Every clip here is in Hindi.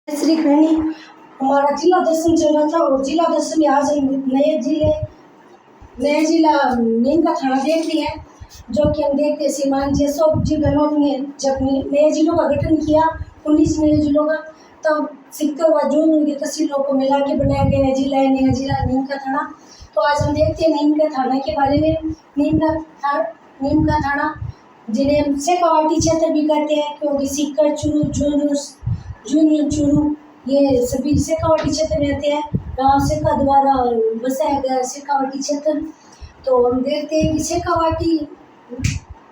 श्री खंडी हमारा जिला दर्शन चल रहा था और जिला दर्शन में आज हम नए जिला नीम का थाना देख रही है, जो कि हम देखते सीमान जैसो जी गनों ने जब नए जिलों का गठन किया 19 नए जिलों का, तब सिक्कर व जून उनके तहसीलों को मिला के बनाया गया जिला है नया जिला नीम का थाना। तो आज हम देखते हैं नीम का थाना के बारे में। नीम का थाना जिन्हें हम शेखावाटी क्षेत्र भी कहते हैं, क्योंकि सिक्कर चूरू जून चूरू ये सभी शेखावाटी क्षेत्र में रहते हैं। गाँव शेखा द्वारा बसाया गया शेखावाटी क्षेत्र। तो हम देखते हैं कि शेखावाटी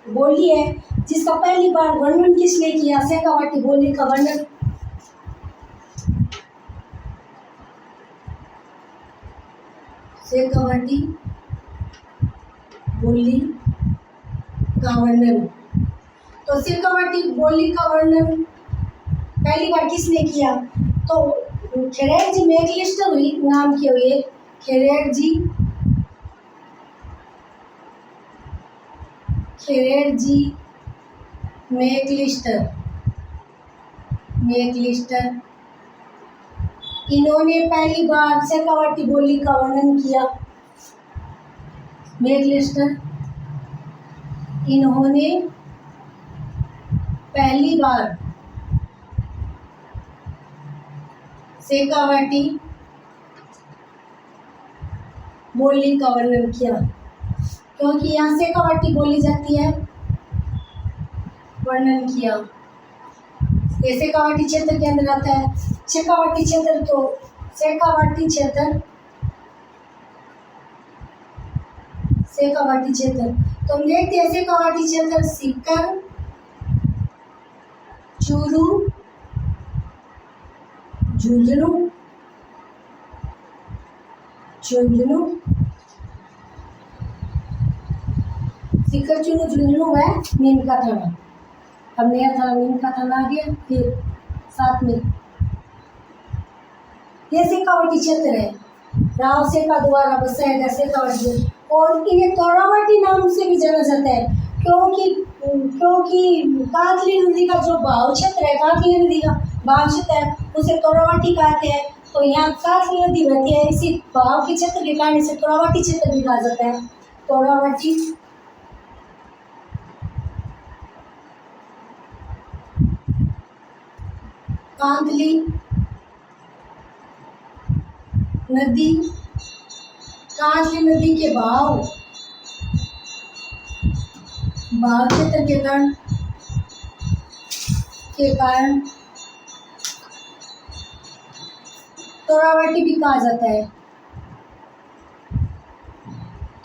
बोली है जिसका पहली बार वर्णन किसने किया, शेखावाटी बोली का वर्णन। शेखावाटी बोली का वर्णन, तो शेखावाटी बोली का वर्णन पहली बार किसने किया? तो खेरेड़ जी मैकलिस्टर हुई नाम के हुए खेरेड़ जी मैकलिस्टर। इन्होंने पहली बार शेखावाटी बोली का वर्णन किया। मैकलिस्टर इन्होंने पहली बार शेखावाटी बोली का वर्णन किया, क्योंकि यहाँ शेखावाटी बोली जाती है। वर्णन किया ये शेखावाटी क्षेत्र के अंदर आता है। शेखावाटी क्षेत्र तो शेखावाटी क्षेत्र तो हम देखते हैं शेखावाटी क्षेत्र सिक्कर चूरू झुंझुनू सिक्कर चूरू झुंझुनू है नीम का थाना। अब नया थाना नीम का थाना आ गया। फिर साथ में ये शेखावाटी क्षेत्र है, राव शेखा द्वारा बसाया गया शेखावाटी, और इन्हें तोरावाटी नाम से भी जाना जाता है, क्योंकि कांतली नदी का जो भाव क्षेत्र है, कांतली नदी का भाव क्षेत्र है, उसे तोरावाटी कहते हैं। तो यहाँ कांतली नदी बहती है, इसी भाव के क्षेत्र के कारण इसे तोरावाटी क्षेत्र भी कहा जाता है। तोरावाटी कांतली नदी के भाव क्षेत्र के कारण तोरावाटी भी कहा जाता है।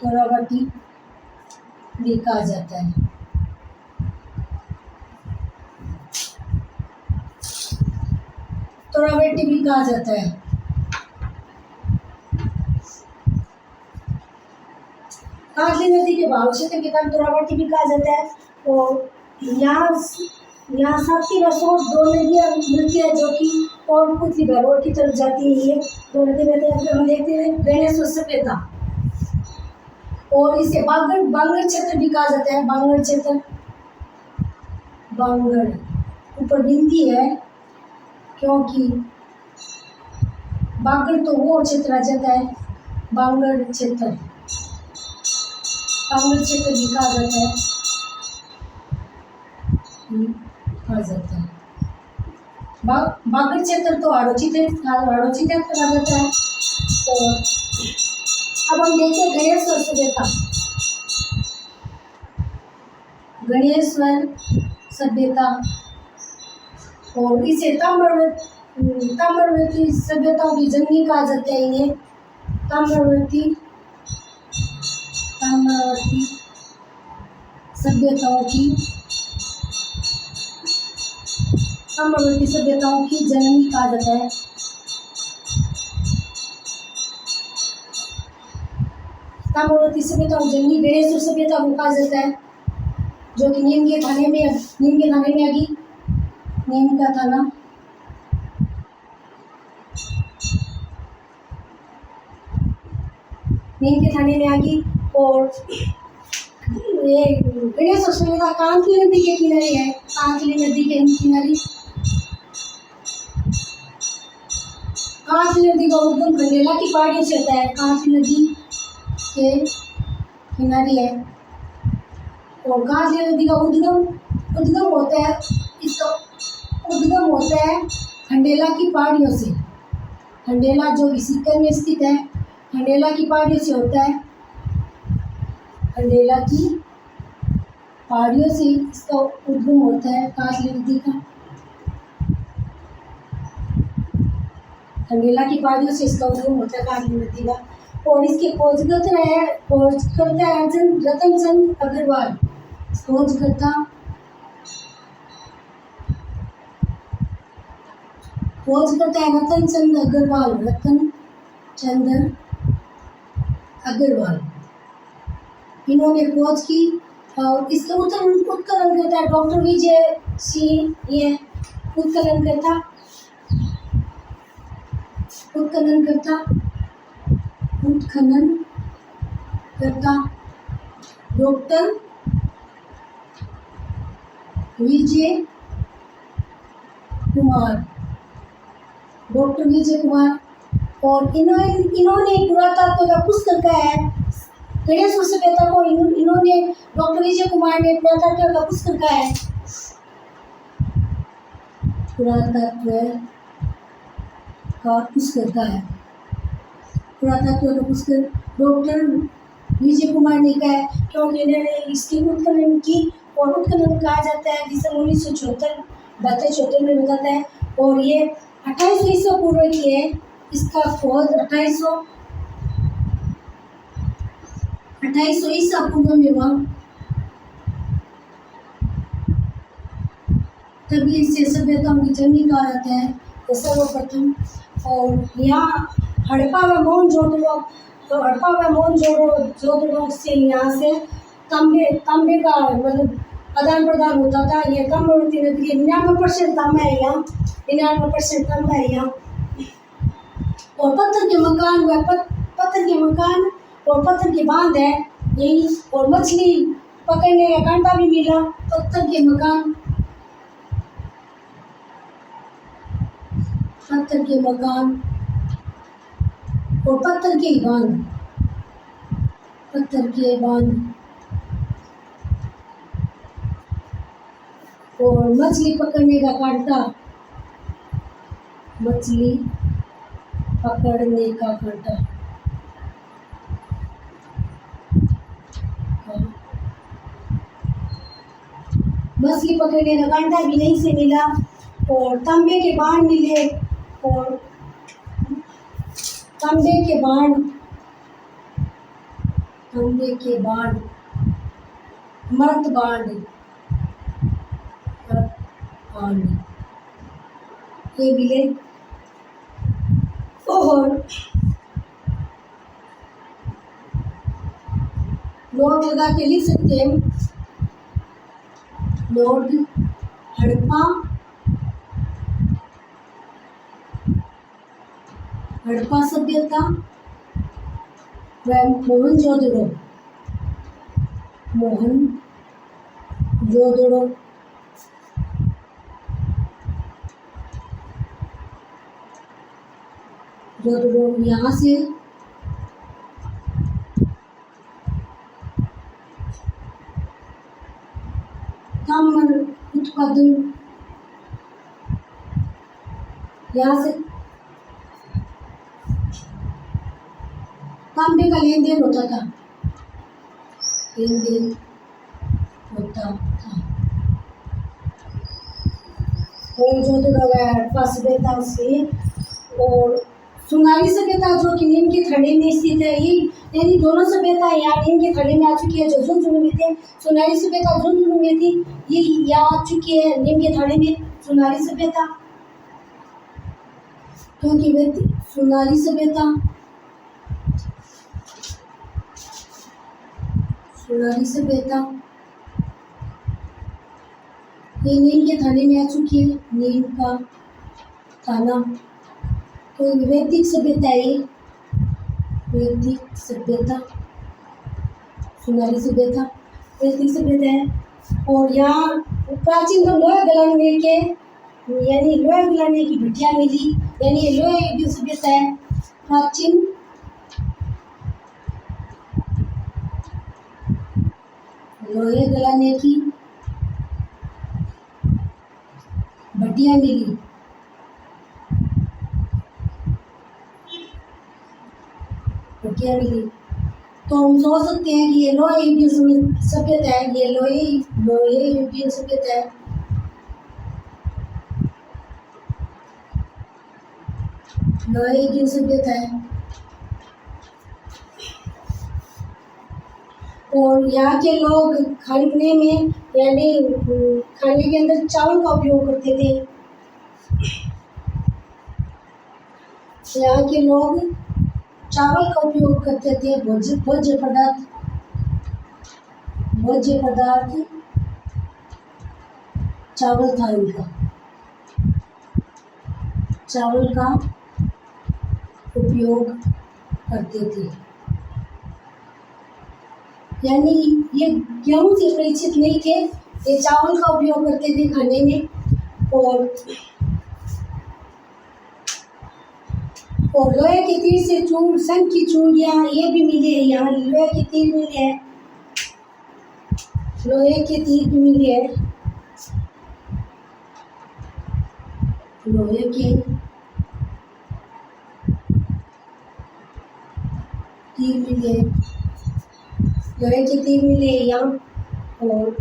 तोरावाटी भी कहा जाता है। तोरावाटी भी कहा जाता है। कांतली नदी के भाव क्षेत्र के कारण तोरावाटी भी कहा जाता है। और यहाँ साथी रसोट दो नदियाँ मिलती है, जो कि और पुतली भैरोट की तरफ जाती है। ये दो नदी बहती है। फिर हम देखते हैं गणेश सभ्यता, और इसे बांगड़ क्षेत्र भी कहा जाता है। बांगड़ क्षेत्र, बांगड़ ऊपर बिंदी है, क्योंकि बांगड़ तो वो क्षेत्र आ जाता है। बांगड़ क्षेत्र भी कहा जाता है। बांगड़ क्षेत्र तो हाड़ोची क्षेत्र कहा जाता है। और अब हम देखते हैं गणेश्वर सभ्यता, और इसे ताम्रवर्ती सभ्यताओं की जननी कहा जाता है। इन्हें ताम्रवर्ती सभ्यताओं की जननी कहा जाता है। ताम्रवर्ती सभ्यताओं की जननी गणेश्वर सभ्यता को कहा जाता है, जो कि नीम के थाने में आ गई। नीम का थाना नीम के थाने में आ गई। और ये गणेश सभ्यता कांतली नदी के किनारे है। कांतली नदी के किनारे कांसी नदी का उद्गम खंडेला की पहाड़ियों से होता है। कांसी नदी के किनारे है। और कांसी नदी का उद्गम होता है, इसका उद्गम होता है खंडेला की पहाड़ियों से। खंडेला जो कि सीकर में स्थित है, खंडेला की पहाड़ियों से होता है। खंडेला की पहाड़ियों से इसका उद्गम होता है कांसी नदी का। खंडेला की पहाड़ियों से इसका उद्गम होता है कांसी नदी का। और इसके खोजकर्ता है रतन चंद अग्रवाल। खोजकर्ता है रतन चंद अग्रवाल। इन्होंने खोज की और इसका उत्खनन करता है डॉक्टर विजय सिंह। ये उत्खनन करता डॉक्टर विजय कुमार। और इन्होंने पुरातत्व का पुस्तक का है गणेश सभ्यता को। इन्होंने डॉक्टर विजय कुमार ने पुरातत्व का पुस्तक का है। पुरातत्व का पुस्तक डॉक्टर विजय कुमार ने का है, क्योंकि इन्होंने इसकी उत्खनन की। और उत्खनन कहा जाता है जिसे 1974 में बताता है। और ये 2800 ईसा पूर्व की है। इसका खोज 2800 ईसा पूर्व में हुआ। तभी इसे सभ्यताओं की जननी कहा जाता है सर्वप्रथम। और यहाँ हड़प्पा व मोहनजोदड़ो से यहाँ से तांबे का मतलब आदान प्रदान होता था। ये ताम्रवर्ती नदी 99% तांबा है यहाँ। 99% तांबा है यहाँ। और पत्थर के बांध है यही। और मछली पकड़ने का कांटा भी मिला। पत्थर के मकान और पत्थर के बांध और मछली पकड़ने का कांटा। मछली पकड़ने का कांटा भी नहीं से मिला। और तांबे के बाण मिले। और तांबे के बाण मर्द बाण ये मिले। और नोट लगा के लिख सकते हैं। नोट हड़प्पा सभ्यता व मोहनजोदड़ो यहाँ से ताम्र उत्पादन, यहाँ से तांबे का लेन देन होता था। हड़प्पा सभ्यता से। और सुनारी सभ्यता जो कि नीम के थड़े में स्थित है। यानी दोनों सभ्यता यहाँ नीम के थड़े में आ चुकी है। जो झुंझुनू में थे, सुनारी सभ्यता झुंझुनू में थी, ये यहाँ आ चुकी है नीम के थड़े में सुनारी सभ्यता। क्योंकि वे सुनारी सभ्यता ये नीम के थाने में आ चुकी है। नीम का थाना। तो वैदिक सभ्यता है। वैदिक सभ्यता सुनारी सभ्यता वैदिक सभ्यता है। और यहाँ प्राचीन लोहा गलन यानी लोहे गलाने की भट्टियाँ मिली, यानी ये लोहे युगीन सभ्यता है। प्राचीन लोहे गलाने की भट्टियाँ मिली, भट्टियाँ मिली। तो हम सोच सकते हैं कि ये लोहे युगीन सभ्यता है, ये लोहे युगीन सभ्यता है। लोहे युगीन सभ्यता है। और यहाँ के लोग खाने में, यानी खाने के अंदर चावल का उपयोग करते थे। यहाँ के लोग चावल का उपयोग करते थे। भोज्य पदार्थ चावल था इनका, चावल का उपयोग करते थे। यानी ये गेहूं से परिचित नहीं थे, ये चावल का उपयोग करते थे खाने में। और लोहे के तीर से शंख की चूड़ियाँ ये भी मिले हैं। यहाँ लोहे के तीर मिले हैं, लोहे के तीर भी मिले हैं, लोहे के तीर मिले, लोहे के तीर मिले यहाँ। और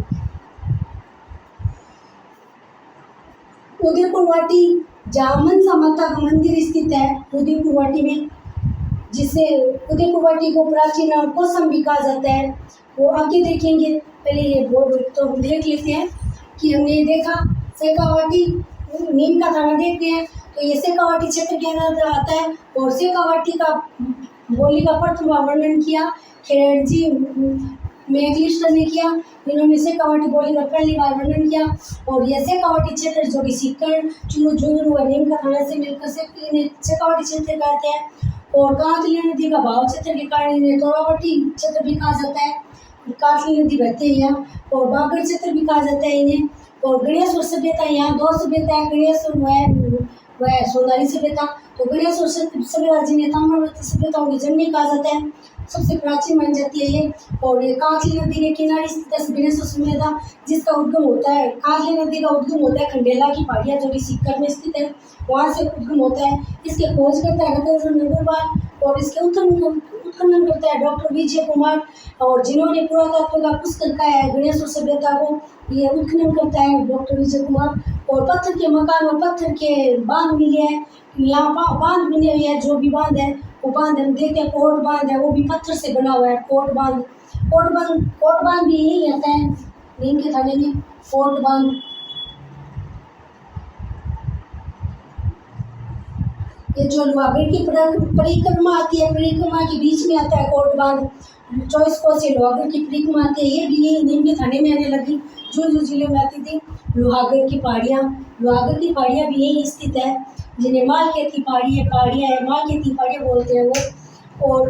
उदयपुर वाटी जहाँ मनसा माता का मंदिर स्थित है, उदयपुर वाटी में, जिसे उदयपुर वाटी को प्राचीन और कोसम भी कहा जाता है। वो आगे देखेंगे, पहले ये बोर्ड तो हम देख लेते हैं कि हमने देखा शेखावाटी नीम का थाना देखते हैं तो ये शेखावाटी क्षेत्र के अंदर आता है। और शेखावाटी का बोली का प्रथम वर्णन किया खिलजी मेघलिस्टर ने किया। इन्होंने शेखावाटी बोली का पहली बार वर्णन किया। और यह शेखावाटी क्षेत्र जो कि सीकर चूरू व नीम का थाना से मिलकर शेखावाटी क्षेत्र कहते हैं। और कांतली नदी का भाव क्षेत्र के कारण इन्हें तोरावटी क्षेत्र भी कहा जाता है। कातली नदी बहते हैं यहाँ। और बागड़ क्षेत्र भी कहा जाता है इन्हें। और गणेश्वर सभ्यता, यहाँ दो सभ्यता है, गणेश्वर वह सोनारी सभ्यता। तो गणेश्वर सभ्यता जिन्हें ताम्रवर्ती सभ्यताओं की जननी कहा जाता है, सबसे प्राचीन मानी जाती है ये। और ये कातली नदी के किनारे स्थित है गणेश्वर सभ्यता, जिसका उद्गम होता है, कातली नदी का उद्गम होता है खंडेला की पहाड़ियाँ जो कि सीकर में स्थित है, वहाँ से उद्गम होता है। इसके खोज करता है नंदुरबार और इसके उत्खनन करता है डॉक्टर विजय कुमार। और जिन्होंने पुरातत्व का पुस्तक का है गणेश्वर सभ्यता को, ये उत्खनन करता है डॉक्टर विजय कुमार। और पत्थर के मकान और पत्थर के बांध मिले हैं, यहाँ बांध बने हुए हैं। जो भी बांध है वो बांध हम देखते हैं, कोट बांध है वो भी पत्थर से बना हुआ है। कोट बांध भी यही आता है नीम के थाने में, कोट बांध। ये जो लोहागढ़ की परिक्रमा आती है, परिक्रमा के बीच में आता है कोट बांध। 24 कोस से लोहागढ़ की परिक्रमा आती है, ये भी यही नीम के थाने में आने लगी। जो जिले में आती थी लोहागढ़ की पहाड़ियाँ भी यही स्थित है, जिन्हें मालखेत की पहाड़ियाँ है, मालखेत की पहाड़ियाँ बोलते हैं वो। और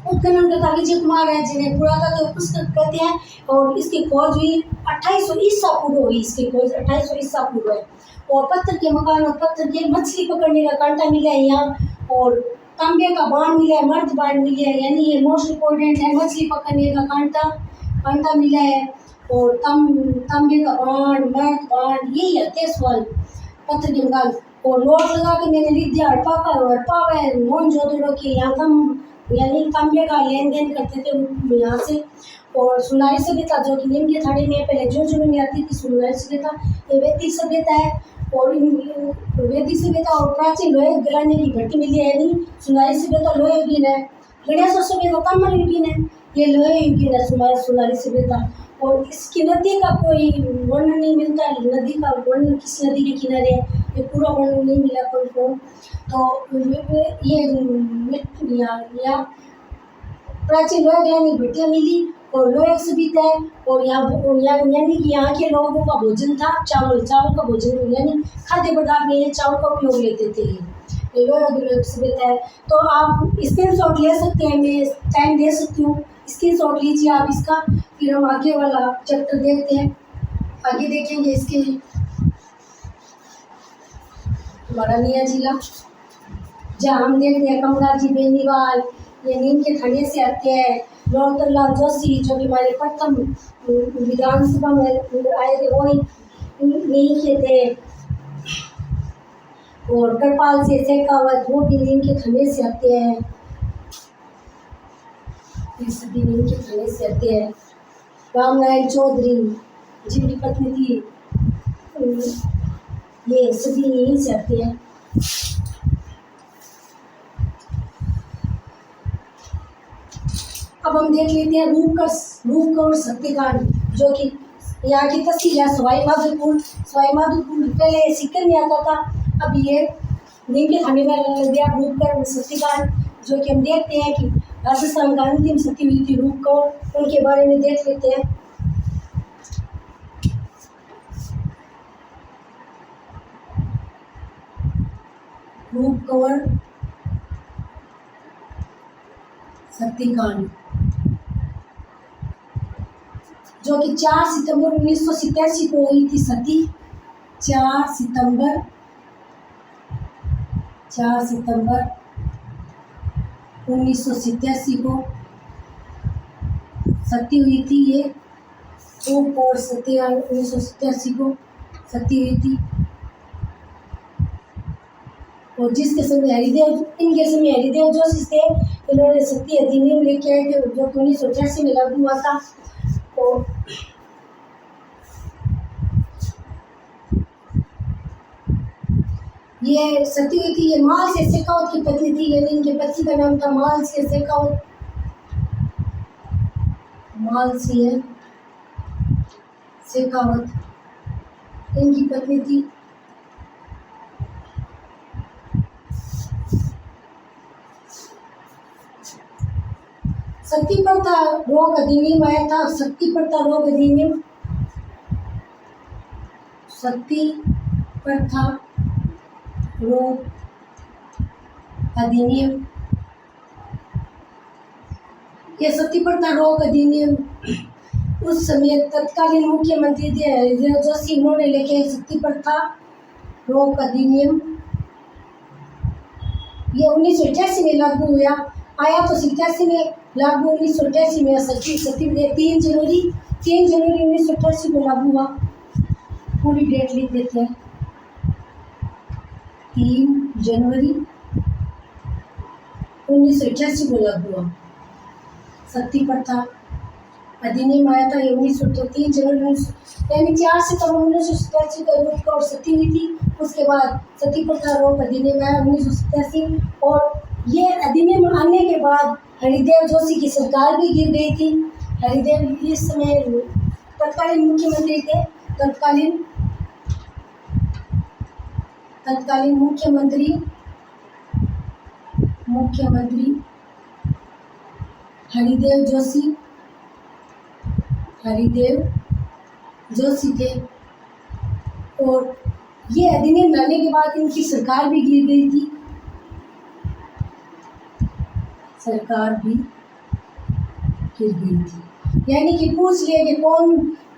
उत्खनन करता विजय कुमार है, जिन्हें पुरातत्व पुस्तक कहते हैं। और इसकी खोज हुई 2800 ईसा पूर्व हुई, इसकी खोज 2800 ईसा पूर्व है। और पत्थर के मकान और पत्थर के मछली पकड़ने का कांटा मिला है यहाँ। और तांबे का बाण मिला है, मर्द बाण मिले हैं, यानी ये मोस्ट इम्पोर्टेंट है, मछली पकड़ने का कांटा मिला है। और तांबे का बाण, मर्द बाण, यही है सवाल पत्थर के मकान। और नोट लगा के मैंने लिख दिया हड़प्पा व मोहनजोदड़ो के यहाँ यानी तांबे का लेन देन करते थे यहाँ से। और सुनारी सभ्यता जो कि नीम के थाने में पहले जो में आती थी, सुनारी सभ्यता ये वैदिक सभ्यता है। और वैदिक सभ्यता और प्राचीन लोहे गलाने की भट्टी मिली है, यानी सुनारी सभ्यता लोहे युगीन है। गणेश्वर सभ्यता ताम्र युगीन है, ये लोहे युगीन है सुनारी सभ्यता। और इसकी नदी का कोई वर्णन नहीं मिलता है, नदी का वर्णन किस नदी के किनारे है ये पूरा वर्णन नहीं मिला कोई को। तो ये यहाँ प्राचीन लोहे गलाने की भट्टियाँ मिली और लोहे सभ्यता है। और यानी कि यहाँ के लोगों का भोजन था चावल का भोजन, यानी खाद्य पदार्थ में ये चावल का उपयोग लेते थे। ये लोहे सभ्यता है। तो आप स्क्रीनशॉट ले सकते हैं, मैं टाइम दे सकती हूँ, स्क्रीनशॉट लीजिए आप इसका। फिर हम आगे वाला चैप्टर देखते हैं, आगे देखेंगे इसके। हमारा नया जिला, जहाँ हम देखते हैं कमला जी बेनीवाल, ये नीम के थाने से आते हैं। नौतर लाल जोशी जो कि हमारे प्रथम विधानसभा में आए थे, वही नीम के थे। और कृपाल से शेखावत, वो भी नीम के थाने से आते हैं। ये सभी नीम के थाने से आते हैं। रामनारायण चौधरी जिनकी पत्नी थी, ये सभी यहीं से आते हैं। अब हम देख लेते हैं रूपगढ़ सत्याकांड, जो कि यहाँ की तहसील है सवाई माधोपुर। सवाई माधोपुर पहले सीकर में आता था, अब ये नीम के थाने में लग गया रूपगढ़ सत्याकांड, जो कि हम देखते हैं कि राजस्थान का अंतिम सती हुई थी रूपगढ़, उनके बारे में देख लेते हैं। रूपगढ़ सत्याकांड जो कि 4 सितंबर 1987 को हुई थी सती। 4 सितंबर 1987 को सती हुई थी। ये और सत्याग्रह 1987 को सती हुई थी। और जिसके समय इनके समय हरिदेव जोशी थे, इन्होंने सती अधिनियम लेके आए थे, जो 1988 में लागू हुआ था। और ये सती हुई थी, ये माल से शेखावत की पत्नी थी, यानी इनके पति का नाम था माल से शेखावत। माल से शेखावत इनकी पत्नी थी। सती प्रथा रोक अधिनियम आया था। सती प्रथा रोक अधिनियम, सती प्रथा रोक अधिनियम, ये सती प्रथा रोक अधिनियम उस समय तत्कालीन मुख्यमंत्री थे हरिदेव जोशी, इन्होंने लेके सती प्रथा रोक अधिनियम। ये 1988 में लागू हुआ, आया तो 87 में, लागू 1988 में। सती 3 जनवरी 1988 को लागू हुआ। पूरी डेट लिख देते हैं, 3 जनवरी 1988 को लागू हुआ सती प्रथा अधिनियम आया था। ये 3 जनवरी यानी 4 सितंबर 1987 को रूपगढ़ सती हुई थी। उसके बाद सती प्रथा रोक अधिनियम आया 1987, और ये अधिनियम आने के बाद हरिदेव जोशी की सरकार भी गिर गई थी। हरिदेव इस समय तत्कालीन मुख्यमंत्री थे। तत्कालीन मुख्यमंत्री हरिदेव जोशी थे। और ये अधिनियम लाने के बाद इनकी सरकार भी गिर गई थी। यानी कि पूछ लिया कि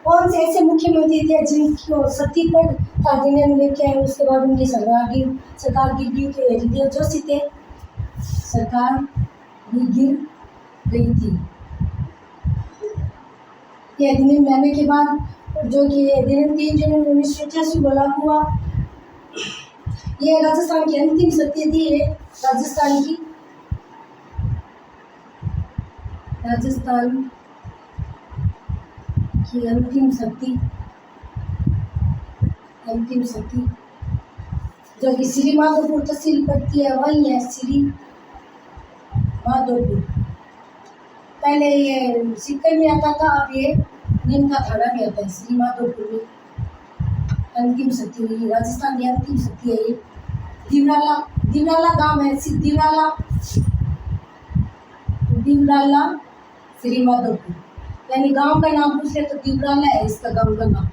कौन से ऐसे मुख्यमंत्री थे जिनको सती पर अधिनियम लेके आए, उसके बाद उनकी सरकार गिर गई। तो हरिदेव जोशी थे, सरकार भी गिर गई थी। ये अधिनियम लाने के बाद, जो कि अधिनियम 3 जनवरी 1988 को लागू हुआ। ये राजस्थान की अंतिम सती थी। राजस्थान की अंतिम सती जो कि श्री माधोपुर तहसील पड़ती है, वही है श्री माधोपुर। पहले ये सीकर में आता था, अब ये नीम का थाना में आता है। श्री माधोपुर में अंतिम सती हुई, राजस्थान की अंतिम सती है ये। दिवराला गांव है, दिवराला श्री माधोपुर, यानी गांव का नाम पूछे तो दिवराला है इसका गांव का नाम,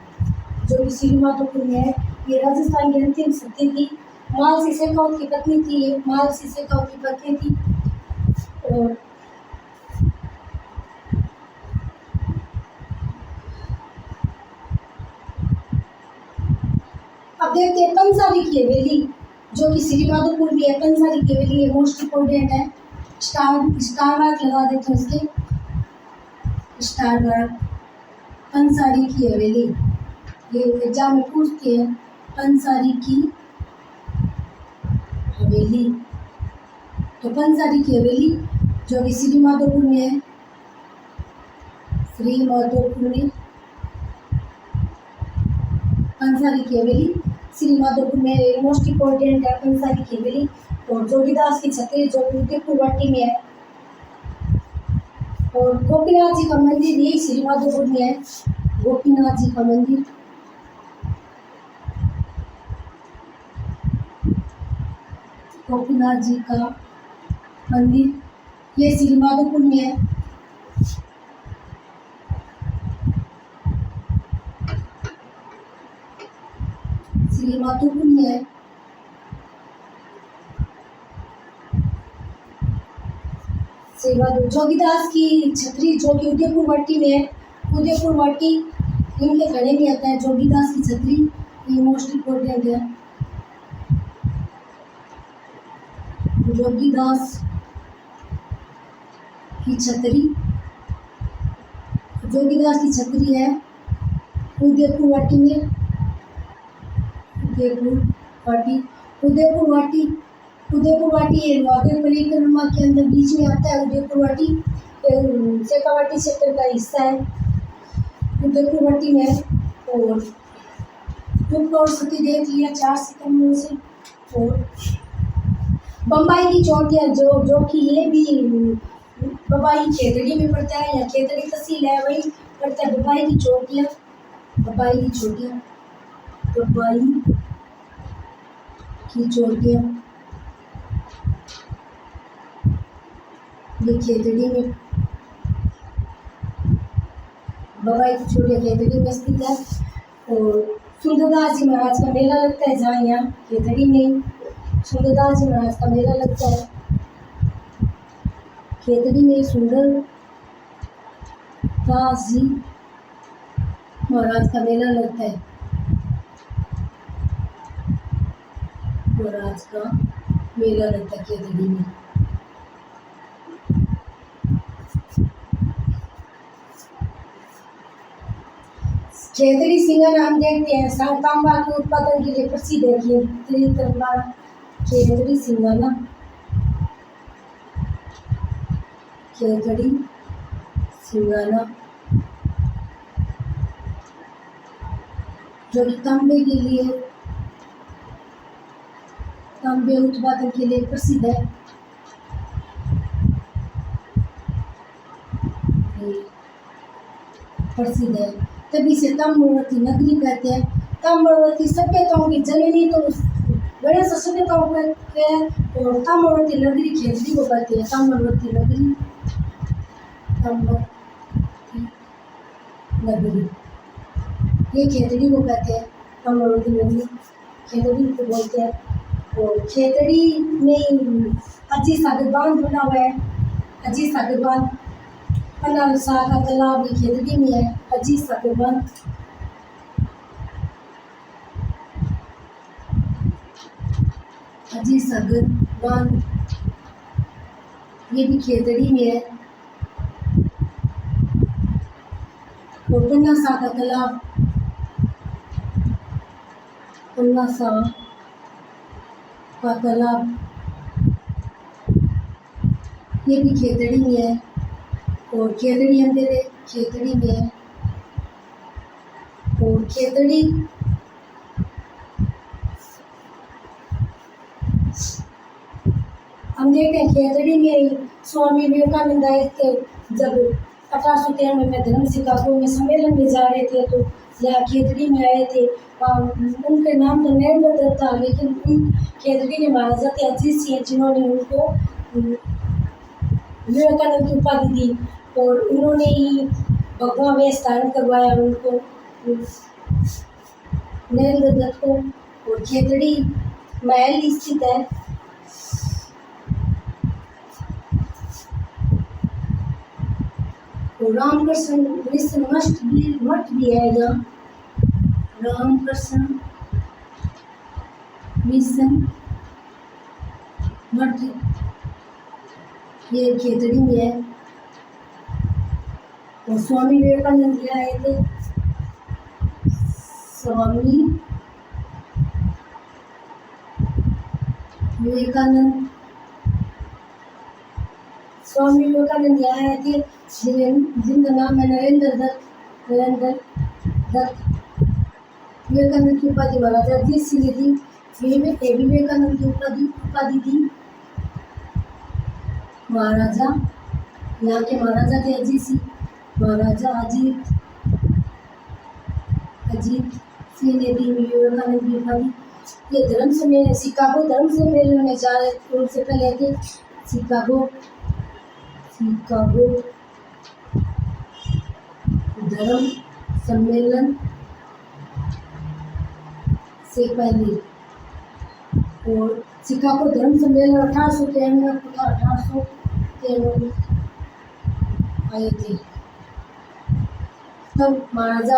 जो कि श्री माधोपुर में है। ये राजस्थान की अंतिम सती थी। माल से शेखावत की पत्नी थी, ये माल से शेखावत की पत्नी थी। और अब देखते हैं पंसारी की हवेली, जो कि श्री माधोपुर भी है, पंसारी की हवेली है, मोस्ट इम्पोर्टेंट है। स्टार मार्क लगा देते हैं उसके, स्टार मार्क। पंसारी की हवेली, ये एग्जाम में पूछते हैं, पंसारी की हवेली। तो पंसारी की हवेली जो कि श्री माधोपुर में है, श्री माधोपुर में पंसारी की हवेली श्री माधोपुर में मोस्ट इम्पोर्टेंट है पंसारी की हवेली। और जोगीदास की छतरी जो उदयपुर वाटी में है। और गोपीनाथ जी का मंदिर ये श्री माधोपुर में है, गोपीनाथ जी का मंदिर। गोपीनाथ जी का मंदिर ये श्री माधोपुर में है। श्री माधोपुर में है। जोगीदास की छतरी जो कि उदयपुर वाटी में है, उदयपुर वाटी इनके खड़े में आता है। जोगीदास की छतरी ये मोस्ट इम्पोर्टेंट है। जोगीदास की छतरी, जोगीदास की छतरी है उदयपुर वाटी में, उदयपुर वाटी, उदयपुर वाटी, उदयपुर वाटी है वाघा परिक्रमा के अंदर बीच में आता है। उदयपुर वाटी शेखावाटी क्षेत्र का हिस्सा है, उदयपुर वाटी में। और और सती देख लिया 4 सितंबर से। और बम्बई की चोटियाँ जो कि ये भी बम्बई खेतड़ी में पड़ता है, या खेतड़ी तहसील है वही पड़ता है। बम्बई की चोटियाँ, बम्बई की चोटियाँ, बम्बई की चोटियाँ ये खेतड़ी में, बम्बई की चोटियाँ खेतड़ी में स्थित है। और सुंदरदास जी महाराज का मेला लगता है जहाँ यहाँ खेतड़ी में सुंदरदास जी महाराज का मेला लगता है। खेतड़ी में सुंदरदास जी महाराज का मेला लगता है, महाराज का मेला लगता है खेतड़ी में। खेतड़ी सिंगर हम देखते हैं तांबा के उत्पादन के लिए प्रसिद्ध है। खेतड़ी सिंगाना, खेतड़ी सिंगाना जो कि तांबे के लिए, तांबे उत्पादन के लिए प्रसिद्ध है। प्रसिद्ध है, तभी से ताम्रवर्ती नगरी कहते हैं। ताम्रवर्ती सभ्यताओं की जननी तो बड़े से सभ्यताओं कहते हैं। और ताम्रवर्ती नगरी खेतड़ी को कहते हैं। ताम्रवर्ती नगरी, ताम्रवर्ती नगरी ये खेतड़ी को कहते हैं। ताम्रवर्ती नगरी खेतड़ी को बोलते हैं। और खेतड़ी में अजीत सागर बांध बना हुआ है, अजीत सागर बांध। पन्ना शाह का तालाब ये खेतड़ी में है, अजीत सागर बांध। अजीत सागर बांध ये भी खेतड़ी में है। और पन्ना शाह का तालाब, पन्ना शाह का तालाब ये भी खेतड़ी में है। और खेतड़ी हम दे खेतड़ी में है। और खेतड़ी हम देखते हैं खेतड़ी में स्वामी विवेकानंद आए थे। जब 1893 में धर्म शिकागो में सम्मेलन में जा रहे थे तो यहाँ खेतड़ी में आए थे। उनके नाम तो नरेंद्र दत्त था, लेकिन उन खेतड़ी के महाराजा थे अजीत सिंह जिन्होंने उनको विवेकानंद की उपाधि दी। और उन्होंने ही भगवा वेश धारण करवाया उनको, नरेंद्र दत्त को। और खेतड़ी महल स्थित है। और रामकृष्ण मिशन मठ भी है यहाँ, रामकृष्ण मिशन मठ ये खेतड़ी में है। और स्वामी विवेकानंद यहाँ आए थे। स्वामी विवेकानंद यहाँ आए थे, जिनका नाम है नरेंद्र दत्त। विवेकानंद की उपाधि महाराजा अजीत सिंह ने दी। विवेकानंद की उपाधि दी महाराजा, यहाँ के महाराजा थे अजीत सिंह, महाराजा अजीत सिंह ने दी विवेकानंद की उपाधि। ये धर्म सम्मेलन शिकागो धर्म सम्मेलन में जा रहे थे, उनसे पहले थे शिकागो धर्म सम्मेलन से पहले। और शिकागो धर्म सम्मेलन 1813 आए थे। तब महाराजा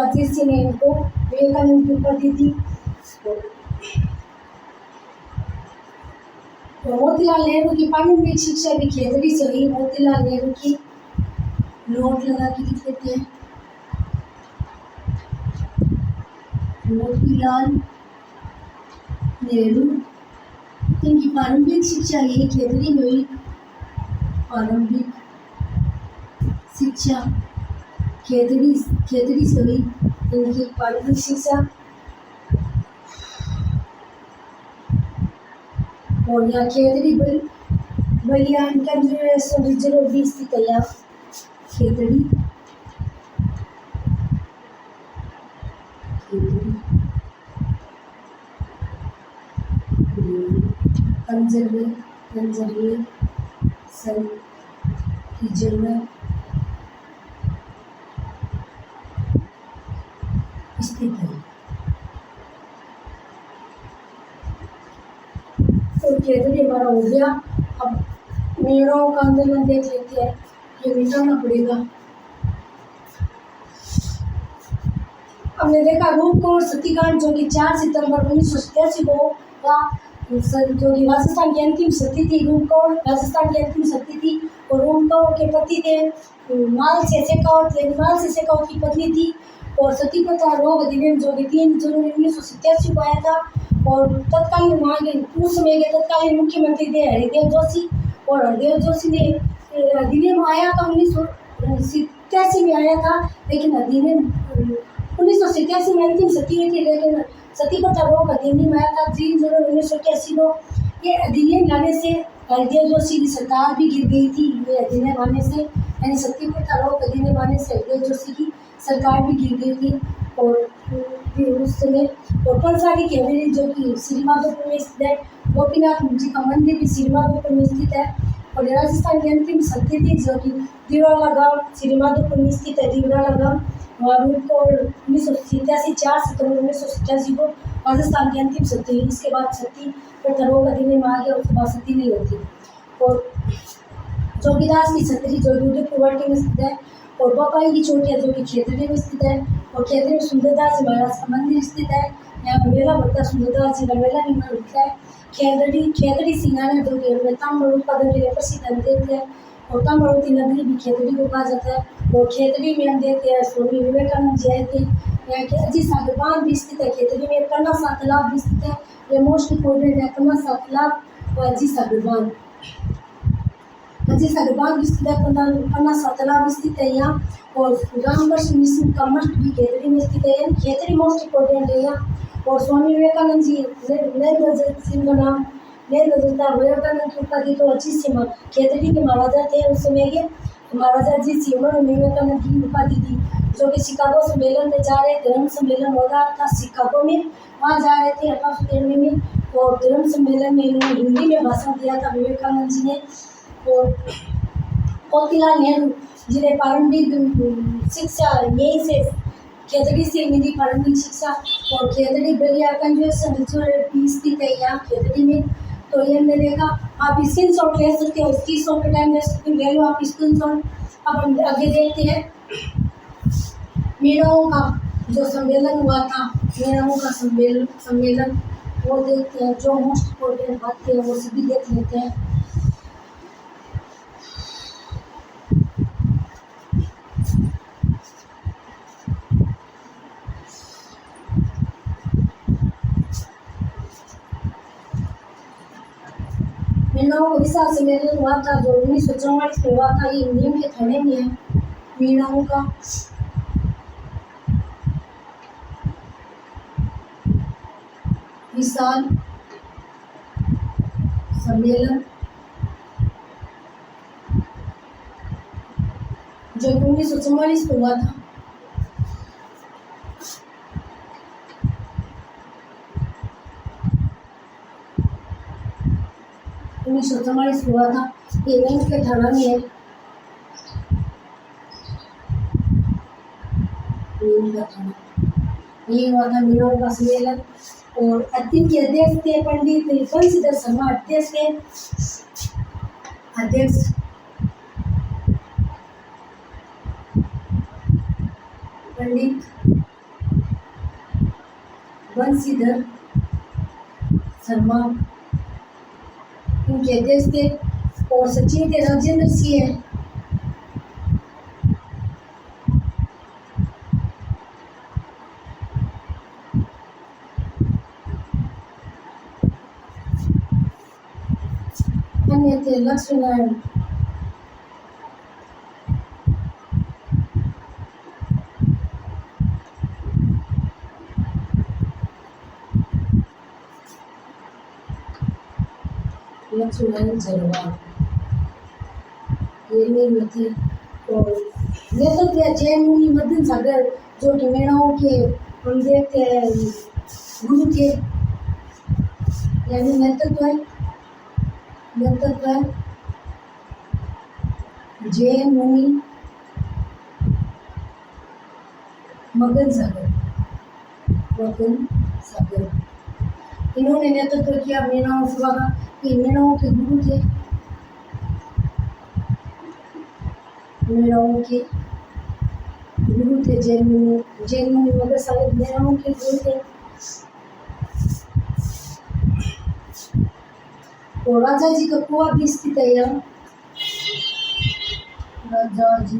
अजीत सिंह ने इनको विवेकानंद की उपाधि दी। तो मोतीलाल नेहरू की प्रारंभिक शिक्षा भी खेतड़ी से हुई। मोतीलाल नेहरू की नोट लगा के लिख देते हैं। मोतीलाल नेहरू, इनकी प्रारंभिक शिक्षा यही खेतड़ी में हुई। प्रारंभिक शिक्षा खेतड़ी से हुई इनकी प्रारंभिक शिक्षा। और यहाँ खेतड़ी बलिया इनका रिजर्व भी स्थित है। यहाँ खेतड़ी कंजर्वेशन रिजर्व स्थित है। तो खेतड़ी हमारा हो गया। अब मेड़ों का आंदोलन देख लेते हैं, ये मिटाना पड़ेगा। हमने देखा रूपकुंड सतीकांड जो कि 4 सितंबर 1987 को हुआ, जो कि राजस्थान की अंतिम सती थी। रूपकुंड राजस्थान की अंतिम सती थी। और रूपकुंड के पति थे माल से शेखावत की पत्नी थी। और सती प्रथा रोग अधिनियम जो कि 3 जनवरी 1987 को आया था। और तत्कालीन वहाँ के उस समय के तत्कालीन मुख्यमंत्री थे हरिदेव जोशी। और हरिदेव जोशी ने अधिनियम आया था 1987 में आया था, लेकिन अधिनियम 1987 में अंतिम सती हुई थी, लेकिन सती प्रथा रोग अधिनियम आया था 3 जनवरी 1987 को। ये अधिनियम लाने से हरिदेव जोशी की सरकार भी गिर गई थी। ये अधिनियम आने से, यानी सती प्रथा रोग अधिनियम आने से हरिदेव जोशी की सरकार भी गिर गई थी। और उस समय और पंचसारी की हवेली जो कि श्रीमाधोपुर में स्थित है। गोपीनाथ जी का मंदिर भी श्रीमाधोपुर में स्थित है। और राजस्थान की अंतिम सती थी जो कि दिवाला गांव श्रीमाधोपुर में स्थित है। दिवाला गांव वहाँ को 1987 4 सितंबर 1987 को राजस्थान की अंतिम सती। इसके बाद सती प्रथा रोग अधिनियम आ गया, उसके बाद सती नहीं होती। और जोगीदास की छतरी जो उदयपुर में स्थित है। और बपाई की चोटिया जो कि खेतड़ी में स्थित है। और खेतड़ी में सुंदरदास जी महाराज का मंदिर स्थित है। यहाँ मेला भरता सुंदरदास जी का मेला भी होता है। खेतड़ी सिंगाना जो कि तांबड़ उत्पादन के लिए प्रसिद्ध हम देखते हैं। और ताम्रवती नगरी भी खेतड़ी को कहा जाता है। और खेतड़ी में हम देखते हैं स्वामी विवेकानंद जी आए थे। यहाँ के अजीत सागर बांध भी स्थित है। खेतड़ी में पन्ना सा तालाब भी स्थित है। ये मोस्ट इम्पोर्टेंट है, पन्ना सा तालाब और अजीत सागर बांध। अजीत सागर बांध भी स्थित है, पन्ना सा तालाब स्थित है यहाँ। और रामकृष्ण मिशन का मठ भी खेतड़ी में स्थित है। खेतड़ी मोस्ट इम्पोर्टेंट है यहाँ। और स्वामी विवेकानंद जी नरेंद्र सिंह का नाम विवेकानंद की उपाधि तो अजीत सिंह खेतड़ी के महाराजा थे उस समय के। महाराजा अजीत सिंह उन्होंने विवेकानंद की उपाधि दी, जो कि शिकागो सम्मेलन में जा रहे धर्म सम्मेलन हो रहा था शिकागो में, वहाँ जा रहे थे 1893 में। और धर्म सम्मेलन में इन्होंने हिंदी में भाषण दिया था विवेकानंद जी ने। और मोतीलाल नेहरू जिन्हें प्रारंभिक शिक्षा यहीं से खेतड़ी से मिली प्रारंभिक शिक्षा। और खेतड़ी बलिया कंजर्वेशन रिजर्व स्थित है यहाँ खेतड़ी में। तो ये हमने देखा, आप स्क्रीन शॉट ले सकते हो, स्क्रीन शॉट के टाइम ले लो आप स्क्रीन शॉट। अब हम आगे देखते हैं मेड़ों का जो सम्मेलन हुआ था। मेड़ों का सम्मेलन वो देखते हैं, जो मोस्ट इम्पोर्टेंट बातें हैं वो सभी देख लेते हैं। मीणाओं का विशाल सम्मेलन हुआ था जो 1944 में हुआ था। ये नीम के थाने में है मीणाओं का विशाल सम्मेलन जो 1944 में हुआ था। हुआ था। ये नीम के थाना में है। नीम का थाना ये हुआ था मीणाओं का सम्मेलन और अंतिम के अध्यक्ष थे पंडित बंशीधर शर्मा। अध्यक्ष थे अध्यक्ष पंडित बंशीधर शर्मा उनके अध्यक्ष थे और सचिव थे राजेंद्र सिंह। अन्य थे लक्ष्मी नारायण। जरवाल ये नहीं थे और नेतृत्व जैन मुनि मदन सागर जो कि मीणाओं के हम देखते हैं गुरु थे। यानी नेतृत्व जैन मुनि मदन सागर इन्होंने नेतृत्व किया मीणाओं सभा का। ये मीणाओं के गुरु थे। मीणाओं के गुरु थे जैन मुनि मदन सागर मीणाओं के गुरु थे। और राजा जी का कुआं भी स्थित है यहाँ। राजा जी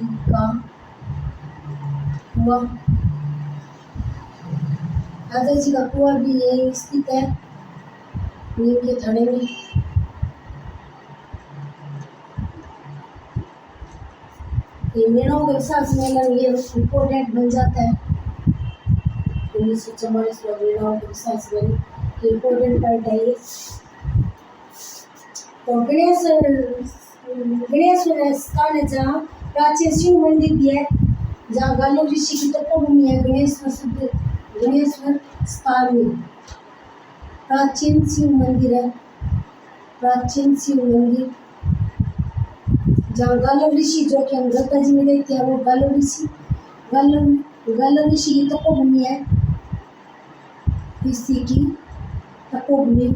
का कुआं भी यही स्थित है नीम के थाने में। ये मीणाओं का विशाल सम्मेलन ये इम्पोर्टेंट बन जाता है। 1944 में मीणाओं का विशाल सम्मेलन इम्पोर्टेंट पॉइंट है ये। तो गणेश्वर स्थान है जहाँ प्राचीन शिव मंदिर भी है, जहाँ गालो ऋषि की तपोभूमि है। गणेश्वर स्थान में प्राचीन शिव मंदिर है। जहाँ गालो ऋषि जो कि हम गीता जी में देखते हैं वो गालो ऋषि की तपोभूमि है। ऋषि की तपोभूमि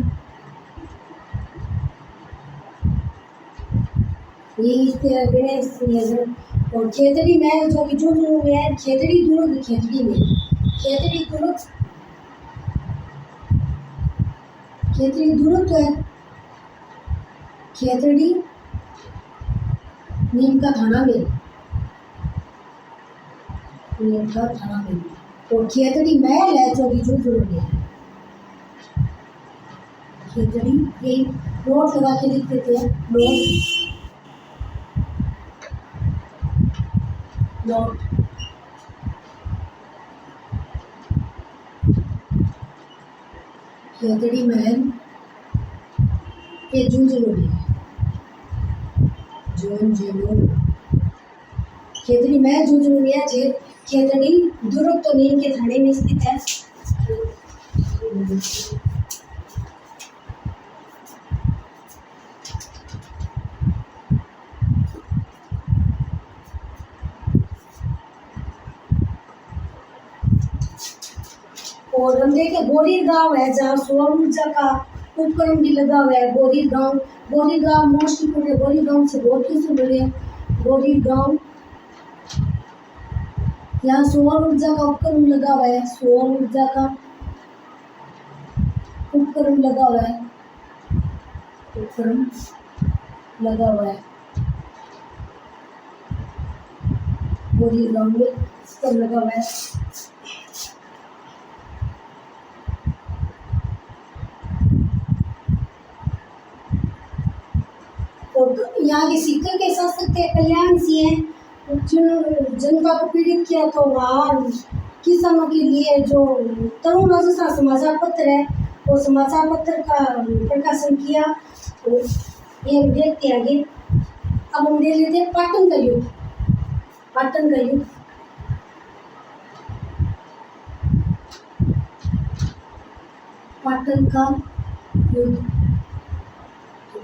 ये गणेश और खेतड़ी महल जो कि झुंझुनू में है। खेतड़ी दुर्ग है। खेतड़ी नीम का थाना में और खेतड़ी महल है जो कि झुंझुनू में है। खेतड़ी ये नोट लगा के लिख देते हैं। नोट खेतड़ी महल ये झुंझुनू में है। खेतड़ी महल झुंझुनू में है। खेतड़ी दुर्ग तो नीम के थाने में स्थित है। और हम देखे बोरी गांव है जहाँ सौर ऊर्जा का उपकरण भी लगा हुआ है। बोरी गांव मोस्ट इम्पोर्टेंट। बोरी गांव से बहुत कुछ मिले। बोरी गांव यहाँ सौर ऊर्जा का उपकरण लगा हुआ है। सौर ऊर्जा का उपकरण लगा हुआ है, उपकरण लगा हुआ है, पूरी ग्राउंड में उपकरण लगा हुआ है। और यहाँ के सीकर के शासक थे कल्याण सिंह, जनता को पीड़ित किया तो वहाँ किसानों के लिए जो तरुण राजस्थान समाचार पत्र है वो समाचार पत्र का प्रकाशन किया। तो ये देखते हैं आगे। अब हम देख लेते हैं पाटन का युद्ध। पाटन का युद्ध, पाटन का युद्ध,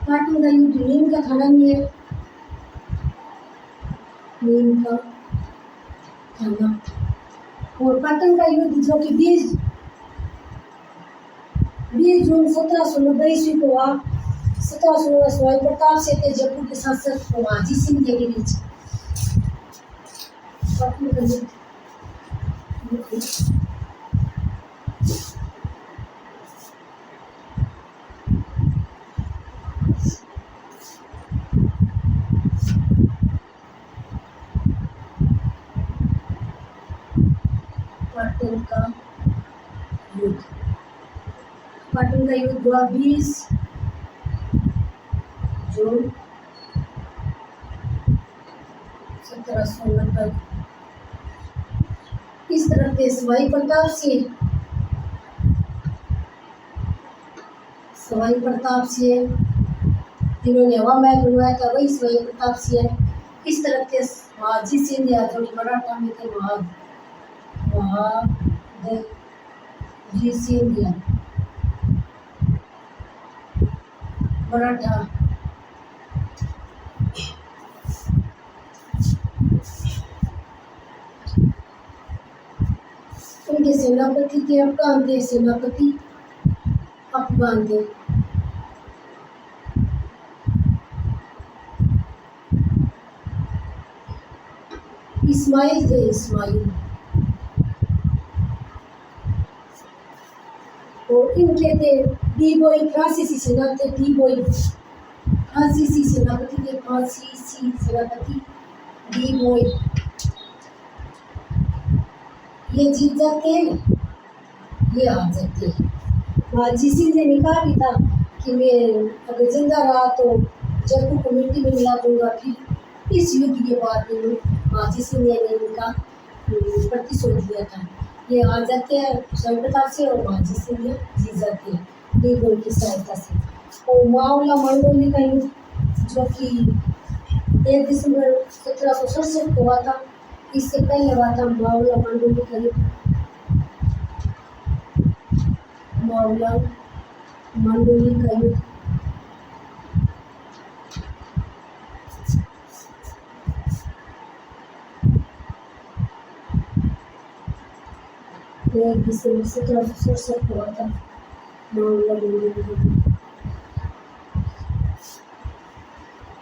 पाटन का युद्ध नीम का थाना में है, नीम का थाना। और पाटन का युद्ध जो कि 20 जून 1790 ईस्वी को हुआ। 1790 सवाई प्रताप से थे जयपुर के शासक महाजी सिंधिया के बीच। पाटन का युद्ध, पाटन का युद्ध, पाटन का युद्ध हुआ 20 जून 1790। इस तरह के सवाई प्रताप सिंह, सवाई प्रताप सिंह जिन्होंने हवा महल बनवाया था वही सवाई प्रताप सिंह है। इस तरह के महाजी सिंधिया जो मराठा में थे, महाजी सिंधिया मराठा, उनके सेनापति थे अफगान थे, सेनापति अफगान थे। इस्माइल थे, इस्माइल। और इनके थे डी बॉय फ्रांसीसी सेना थे, डी बॉय फ्रांसीसी सेनापति थे, फ्रांसीसी सेनापति डी बॉय। ये जीत जाते हैं, ये हार जाते हैं। महाजी सिंधिया ने कहा भी था कि मैं अगर जिंदा रहा तो जयपुर को मिट्टी में मिला दूंगा। फिर इस युद्ध के बाद में महाजी सिंधिया ने इनका प्रतिशोध लिया था। ये आ जाते हैं सवाई प्रताप से और महाजी सिंधिया जीत जाते हैं डी बॉय की सहायता से। और मावला मंडोली का युद्ध जो कि 1 दिसंबर 1767 को हुआ था, इससे पहले हुआ था मावला मंडोली का युद्ध। मावला मंडोली का युद्ध, एक दिसंबर 1767 को हुआ था मावला मंडोली का युद्ध।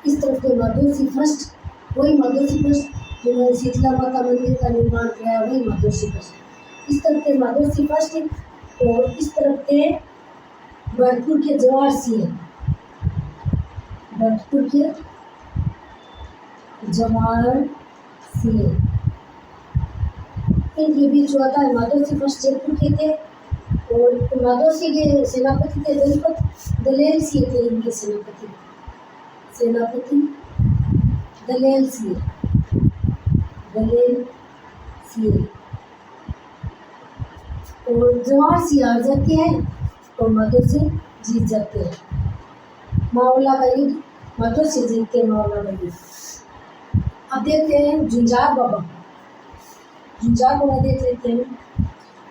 इस तरफ के माधोसी फर्स्ट, वही माधोसी फर्स्ट जिन्होंने शीतला माता मंदिर का निर्माण किया, वही माधोसी फर्स्ट। इस तरफ के माधोसी फर्स्ट और इस तरफ के भरतपुर के जवाहर सिंह, भरतपुर के जवाहर सिंह। इनके बीच हुआ था। माधोसी फर्स्ट जयपुर के थे और माधोसी के सेनापति थे दलपत दलेल सिंह थे। इनके सेनापति दलेल सिंह, दलेल सिंह। और जवाहर सिंह हार जाते हैं और माधोसी जीत जाते हैं। मावला का युद्ध, माधोसी जीतते हैं मावला का युद्ध। अब देखते हैं झुंझार बाबा। झुंझार बाबा देख लेते हैं,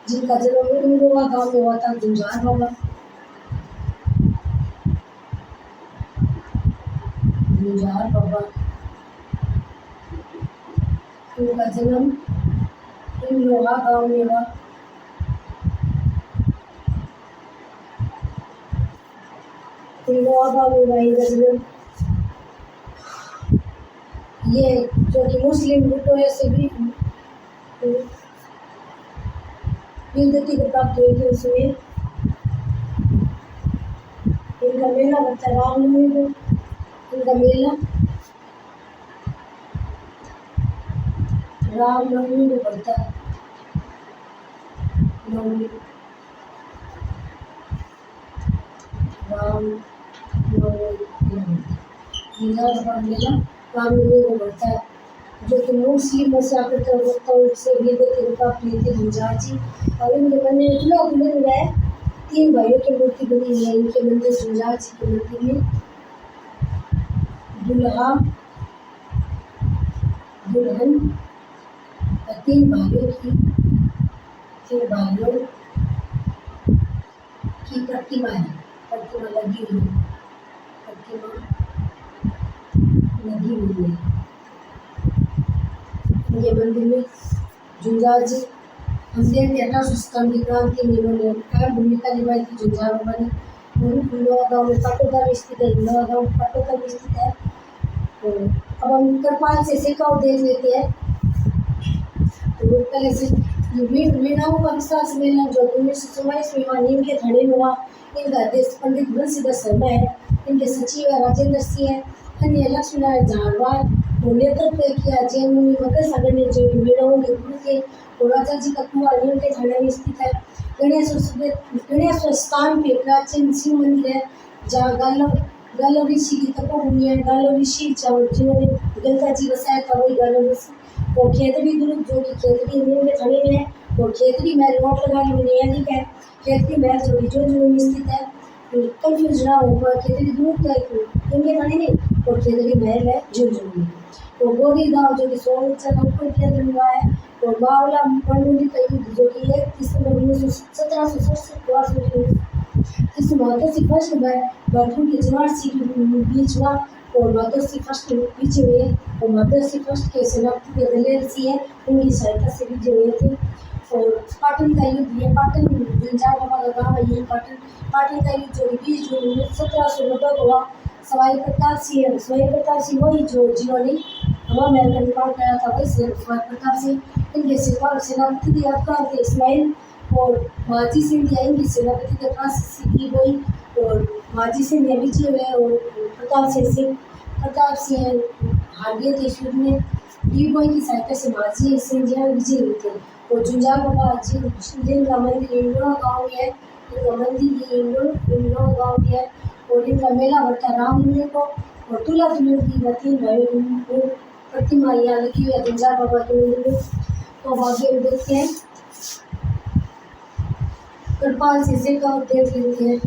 जिनका जन्म इंगोवा गांव में हुआ था। झुंझार बाबा, झुंझार बाबा, उनका जन्म इंगोवा गांव में हुआ। इंगोवा गांव में हुआ इनका जन्म। ये जो कि मुस्लिम लुटेरों से भी वीरगति को प्राप्त हुई थी उसमें। इनका मेला लगता है रामनवमी को, इनका मेला रामनवमी को पड़ता है। नवमी मेला रामनवमी को पड़ता है। जो कि मोस्टली मैं से आकर कर सकता हूँ इससे भी देखते रुका प्रीति गुंजार जी और इनके बने इतना बुलंद हुआ है। 3 भाइयों की मूर्ति बनी हुई है इनके मंदिर गुंजार जी के मंदिर में। दुल्हा दुल्हन और 3 भाइयों की प्रतिमा है, प्रतिमा लगी हुई है, इनके मंदिर में जुंजार जी। हम देखते 1857 की क्रांति में इन्होंने अहम भूमिका निभाई थी। जुंजार बाबा ने नवा गाँव में पाटोदा में स्थित है, नवा गाँव पाटोदा में स्थित है। तो अब हम कृपाल से सिक्का देख लेते हैं। तो पहले से मीणाओं का विशाल सम्मेलन जो 1944 में वहाँ नीम के थाने में हुआ, इनका अध्यक्ष पंडित बंसीधर शर्मा है, इनके सचिव राजेंद्र सिंह है, अन्य लक्ष्मीनारायण झारवाल को नेतृत्व किया। जैन मुनि मकर सागर ने जो मीणाओं के गुरु थे और राजा जी का कुआं नीम के थाने में स्थित है। गणेश्वर स्थान पे प्राचीन शिव मंदिर है जहाँ गालव ऋषि की तपोभूमि है। गालव ऋषि जिन्होंने गंगा जी बसाया था वही गालव ऋषि। और खेतड़ी दुर्ग जो कि खेतड़ी नीम के थाने में है और खेतड़ी महल नोट लगाने में नया लिखा है। खेतड़ी महल जो झुंझुनू में स्थित है, कंफ्यूज ना होगा, खेतड़ी दुर्ग का नीम के थाने में और खेतड़ी महल है झुंझुनू में। और गोरी गाँव जो कि सोनचर ऊपर केंद्र में हुआ है। और बावला मंडोली का युद्ध जो कि 1 दिसंबर 1767 इस महत्व फर्स्ट में भरतपुर के जवाहर सिंह के बीच हुआ और महत्व फर्स्ट पीछे हुए और महत्व फर्स्ट के सेनापति के दलेर सिंह है, उनकी सहायता से विजय हुए थे। और पाटन का युद्ध, ये पाटन जुंजार बाबा का गाँव है, ये पाटन का युद्ध जो 20 जून 1790 को हुआ। सवाई प्रताप सिंह वही जो जिन्होंने हवा महल का निर्माण कराया था, वही सवाई प्रताप सिंह। इनके सेनापति के अवतार थे इस्माइल और माजी सिंह इनकी सेनापति के पास की गई और माजी सिंह ने विजय हुए और प्रताप सिंह हार गए थे युद्ध में। डी की सहायता से माजी सिंह जी विजय हुए थे। और जुंजार बाबा जिनका मंदिर इंडोर गाँव में है, इनका मंदिर इंडोर गाँव में है और इनका मेला बढ़ता है रामनवमी को। और तुला दुल्हन की 3 भाइयों की प्रतिमा यहाँ लगी हुई है जुंजार बाबा के मंदिर में। तो आगे देखते हैं कृपाल से का देख लेते हैं।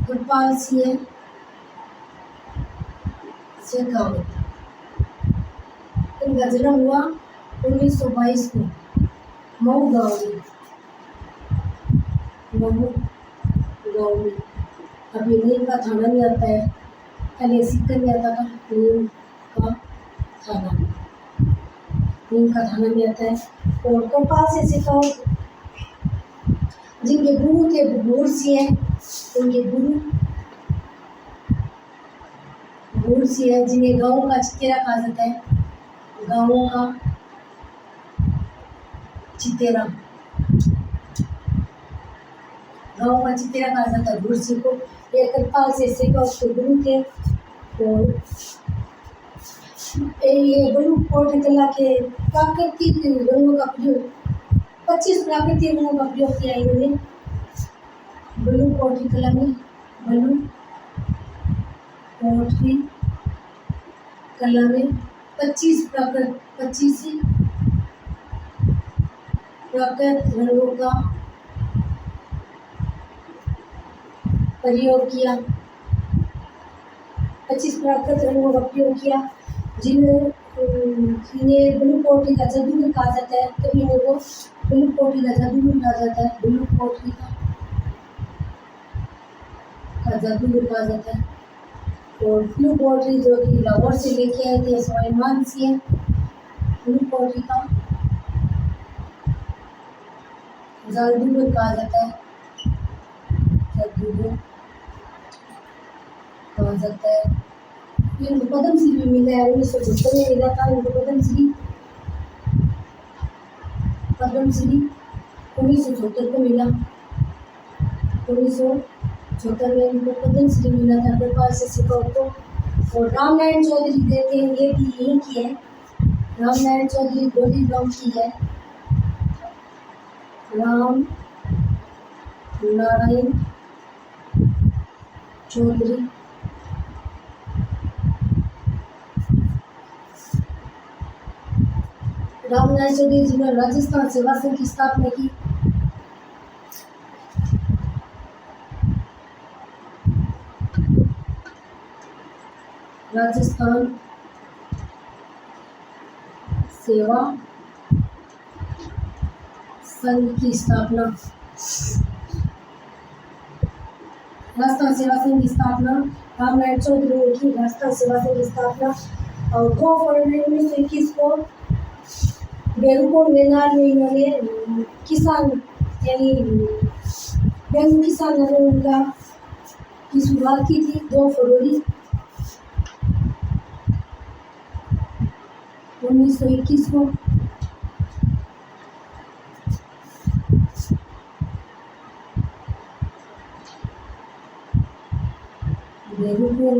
कृपाल सिंह शेखावत, इनका जन्म हुआ 1922 को मऊ गाँव में। अभी नीम का थाना नहीं आता है, पहले सिक्कर में आता था। नीम का थाना नहीं आता है। और कृपाल से शेखावत जिनके गुरु थे भूर सिंह है, उनके गुरु भूर सिंह है जिन्हें गाँव का चितेरा कहा जाता है। गाँवों का चितेरा कहा जाता है भूर सिंह को। ये कृपाल से उसके गुरु थे। और ये ब्लू कोट कला के प्राकृतिक रंगों का प्रयोग 25 प्राकृतिक रंगों का प्रयोग किया इन्होंने। ब्लू कोट कला में ब्लू कोट कला में 25 प्राकृतिक रंगों का प्रयोग किया। 25 प्राकृतिक रंगों का प्रयोग किया जिन्हें ब्लू कोटी का जादूगर कहा जाता है। कभी इनको ब्लू कोटी का जादूगर कहा जाता है। ब्लू कोटी का आज़ादी को कहा जाता है। और ब्लू पोट्री जो कि लाहौर से लेके आए थे सुलेमान से, ब्लू पोट्री का जारदूगो कहा जाता है, जारदूगो कहा जाता है। इनको पद्मश्री भी मिला है, 1972 में मिला था इनको पद्मश्री 1974 को मिला, 1974 में इनको पद्मश्री मिला था गोपाल शशि को। और रामनारायण चौधरी देते हैं, ये भी यहीं की है, रामनारायण चौधरी गोली गांव की है, राम नारायण चौधरी रामनारायण चौधरी जिन्होंने राजस्थान सेवा संघ की स्थापना की। राजस्थान सेवा संघ की स्थापना, राजस्थान सेवा संघ की स्थापना रामनारायण चौधरी ने की, राजस्थान सेवा संघ की स्थापना। और 2 फरवरी 1921 को बेरुपुर मेनार में इन्होंने किसान यानी बेंगू किसान आंदोलन की शुरुआत की थी 2 फरवरी 1921 को। बेरुपुर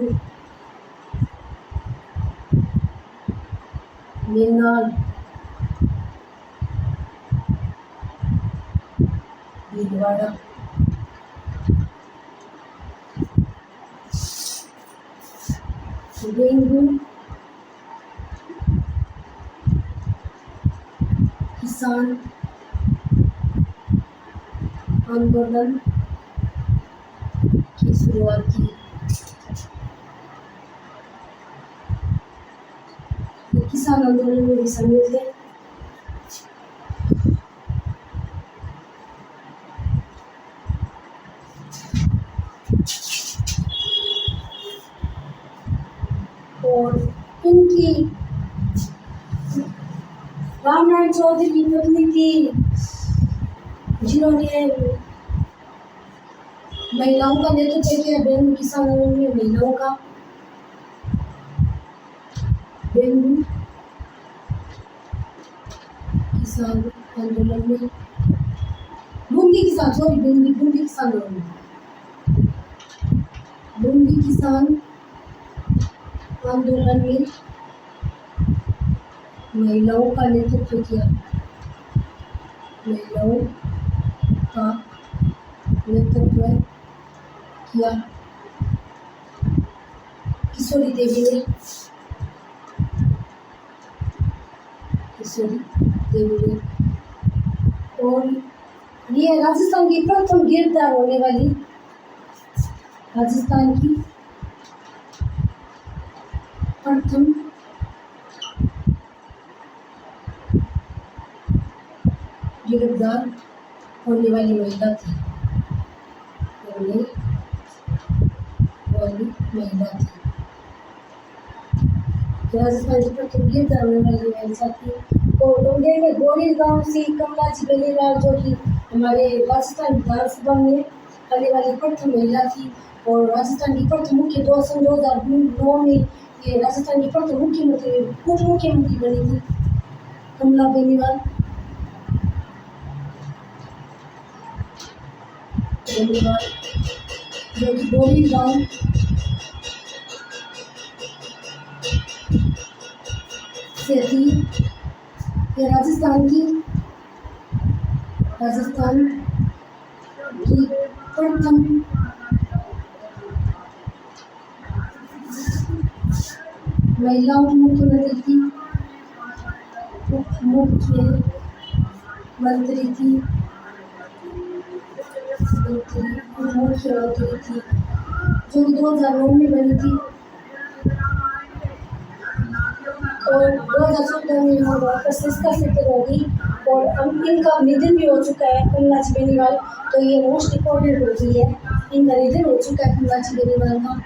मेनार भीलवाड़ा बेंगू किसान आंदोलन की शुरुआत की। किसान आंदोलन में भी शामिल थे। और इनकी रामनारायण चौधरी की पत्नी थी जिन्होंने महिलाओं का नेतृत्व किया बेंगू किसान आंदोलन में, महिलाओं का बेंगू किसान आंदोलन में, बूंदी किसान आंदोलन, बूंदी किसान आंदोलन में महिलाओं का नेतृत्व किया, महिलाओं का नेतृत्व किया किशोरी देवी ने, किशोरी देवी ने। और ये राजस्थान की प्रथम गिरफ्तार होने वाली, राजस्थान की प्रथम गिरफ्तार होने वाली महिला थी, होने वाली महिला थी, राजस्थान की प्रथम गिरफ्तार होने वाली महिला थी। और डोंगरे में गोरी गांव से कमला जी बेनीवाल जो कि हमारे राजस्थान विधानसभा में आने वाली प्रथम महिला थी। और राजस्थान की प्रथम मुख्य 2009 में ये राजस्थान की प्रथम मुख्यमंत्री उप मुख्यमंत्री बनी थी कमला बेनीवाल। जो कि गोरी गांव से थी। ये राजस्थान की प्रथम महिला उप मुख्यमंत्री थी, मुख्यमंत्री थी, मुख्यमंत्री थी जो 2009 में बनी थी। और 2014 में वापस इसका सेटल हो गई और अब इनका निधन भी हो चुका है कमला जी बेनीवाल। तो ये मोस्ट इम्पोर्टेंट होती है। इनका निधन हो चुका है कुमाची बेनीवाल का।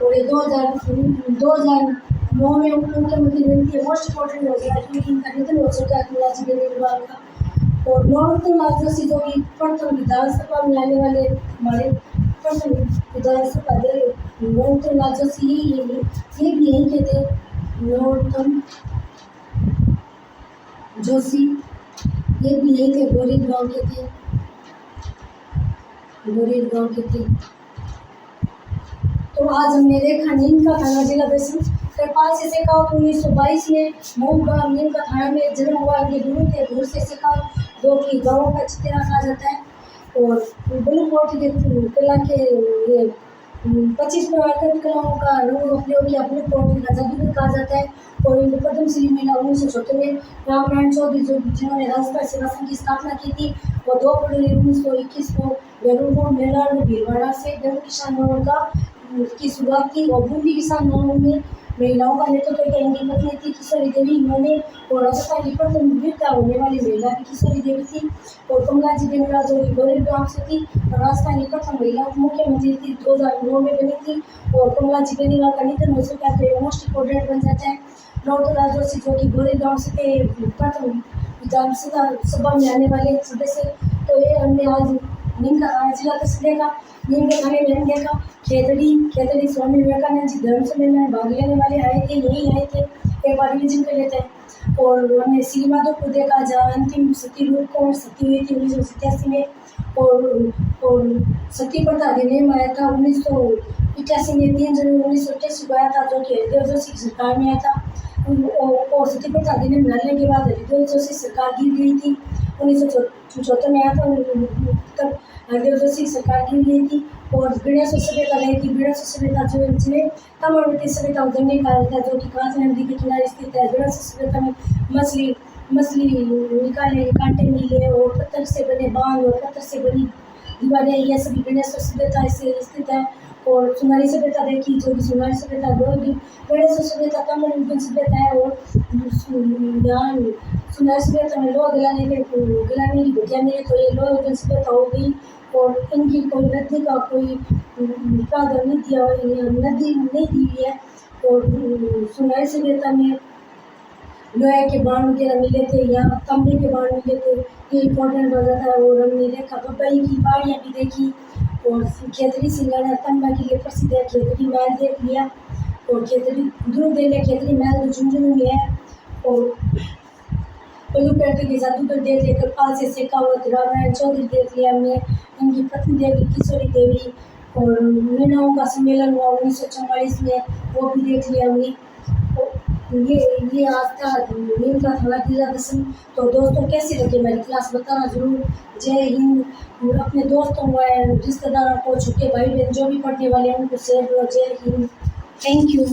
और ये 2009 में मुख्यमंत्री बनी थी। मोस्ट इम्पोर्टेंट हो गया क्योंकि इनका निधन हो चुका है कुमाची बेनीवाल का। और नरोत्तम जोशी जो कि प्रथम विधानसभा में आने वाले हमारे प्रथम विधानसभा नरोत्तम जोशी ये भी यहीं के थे। नरोत्तम जोशी ये भी यहीं थे, गोरीद गांव के थे, गोरीद गांव के थे। तो आज हमने देखा नीम का थाना जिला दक्षिण कृपाल से शेखावत 1922 में मूल गांव नीम का थाना में जन्म हुआ। इनके गुरु थे भूर से शेखावत, जो कि गाँव का चित्रा कहा जाता है। और बुलकोट के कला के ये 25 प्राकृतिक कलाओं का उपयोग किया। बुलकोट का जादूगर कहा जाता है। और इनको पद्मश्री मिला 1976 में। रामनारायण चौधरी जो जिन्होंने राजपाल सेवा संघ की स्थापना की थी, वो 2 फरवरी 1921 को बेलूर मेला भीलवाड़ा से गरीब किसान मोर्चा का की शुरुआत की। और बूंदी किसान मोर्चा में महिलाओं का नेतृत्व किया। इनकी पत्नी थी किशोरी देवी। इन्होंने और राजस्थान की प्रथम विद्या होने वाली महिला भी किशोरी देवी थी। और कमलाजी बेनीवाल जो कि गोरेल गांव से थी और राजस्थान की प्रथम महिला मुख्यमंत्री थी, 2009 में बनी थी। और कमलाजी बेनीवाल का निधन हो चुका है, तो मोस्ट इम्पोर्टेंट बन जाता है। नरोत्तम जोशी जो कि गोरेल गांव से थे, प्रथम विधानसभा में आने वाले सदस्य। तो ये हमने आज नीम का जिला देखा। नीम के थाने में हमने देखा खेतड़ी स्वामी विवेकानंद जी धर्म सम्मेलन में भाग लेने वाले आए थे, यही आए थे। एक बार रिविजन कर लेते हैं। और हमने श्री माधव को देखा जहाँ अंतिम सती रूप को सती हुई थी 1987 में। और सती प्रथा अधिनियम आया था 1988 में। 3 जनवरी 1988 को आया था, जो कि हरिदेव जोशी की सरकार में आया था। और सती प्रथा अधिनियम लाने के बाद हरिदेव जोशी सरकार गिर गई थी। 1974 में आया था, तब हरिदेव जोशी की सरकार गिर गई थी। और गणेश सभ्यता लाई थी। गणेश सभ्यता जो जिन्हें तमिलनाडु सभ्यता उद्यमी कहा जाता है, जो कि कांच नदी के किनारे स्थित है। गणेश सभ्यता में मछली निकाले कांटे मिले और पत्थर से बने बांध और पत्थर से बनी दीवारें, यह सभी गणेश सभ्यता से स्थित है। और सुनारी सभ्यता देखी, जो कि सुनारी सभ्यता गणेश सभ्यता तमिल सभ्यता है। और यहाँ सुनारी सभ्यता में लोहा गलाने की भटिया मिली, तो ये लोहा सभ्यता हो गई। और इनकी कोई नदी का कोई प्रावधान नहीं दिया, नदी नहीं दी हुई है। और सुनारी सभ्यता में लोहे के बाण वगैरह मिले थे, यहाँ तांबे के बाण मिले थे, ये इम्पोर्टेंट हो जाता है। और हमने देखा बम्बई की पहाड़ियाँ भी देखी। और खेतड़ी सिंगाड़ा तंबा के लिए प्रसिद्ध है, खेतड़ी महल देख लिया। और खेतड़ी ध्रुव देख खेतड़ी महल जो झुंझुनू में है। और पेट के जादूगर देख लिया, कृपाल से शेखावत, रामनारायण चौधरी देख लिया हमने, इनकी पत्नी देख ली किशोरी देवी। और मीनाओं का सम्मेलन हुआ 1944 में, वो भी देख लिया हमने। ये आज था नीम का थाना जिला दक्षिण। तो दोस्तों कैसी लगी मेरी क्लास बताना जरूर। जय हिंद। अपने दोस्तों व रिश्तेदारों को, छोटे भाई बहन जो भी पढ़ने वाले हैं उनको शेयर करो। जय हिंद। Thank you.